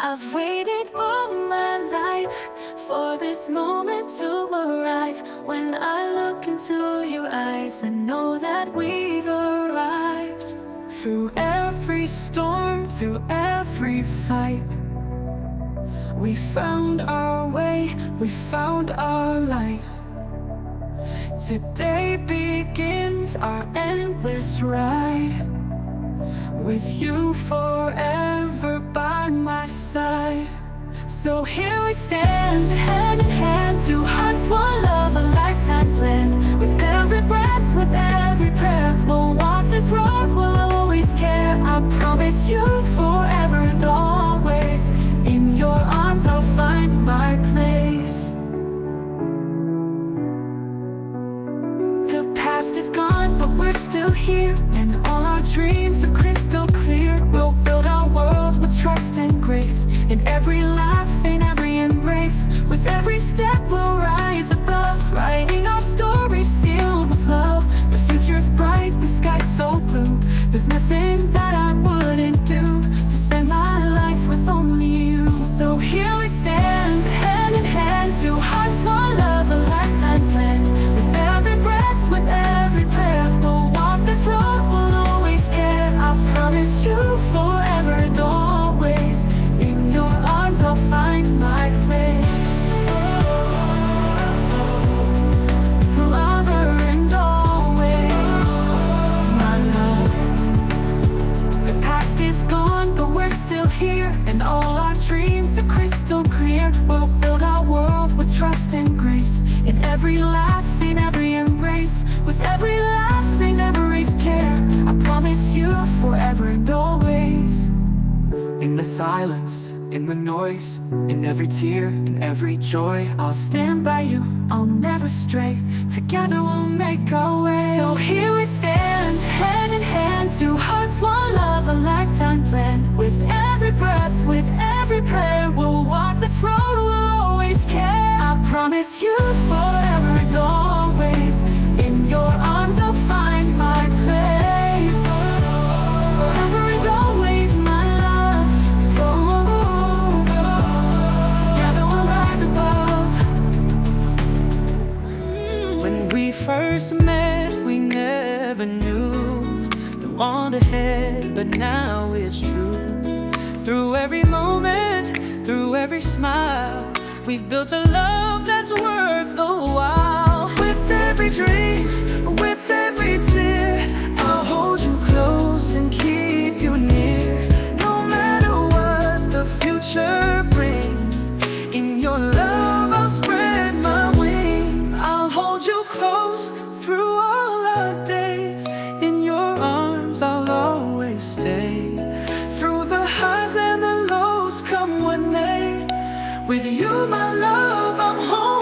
I've waited all my life for this moment to arrive. When I look into your eyes, I know that we've arrived. Through every storm, through every fight, we found our way, we found our light. Today begins our endless ride, with you forever by my side. So here we stand, hand in hand, two hearts, one love, a lifetime plan. With every breath, with every prayer, we'll walk this road, we'll always care. I promise you forever and always, in your arms I'll find my place. The past is gone, but we're still here, and all our dreams are crystal clear. We'll build our world with trust and grace, in every laugh, in every embrace. With every step we'll rise above, writing our story sealed with love. The future's bright, the sky's so blue. There's nothing that I wouldn't do to spend my life with only you. So here we stand, hand in hand, two hearts, one love, a lifetime plan. With every breath, with every prayer, we'll walk this road, we'll always care. I promise you forever and always, in your arms I'll find my place. Forever and always, my love. The past is gone, but we're still here, and all our dreams are crystal clear. We'll build our world with trust and grace, in every laugh, in every embrace. With every laugh, in every care, I promise you forever and always. In the silence, in the noise, in every tear, in every joy, I'll stand by you, I'll never stray. Together we'll make our way. So here we stand, hand in hand, two hearts, one love, a lifetime plan. With every breath, with every prayer, we'll walk this road, we'll always care. I promise you forever and always, in your arms I'll find my place. Forever and always, my love. Together we'll rise above. When we first met, we never knew the want ahead, but now it's true. Through every moment, through every smile, we've built a love that's worth the while. With every dream, with every tear, I'll hold you close and keep you near. No matter what the future brings, in your love I'll spread my wings. I'll hold you close through all our days, in your arms I'll always stay. Through the highs and the lows, come what may, with you my love I'm home.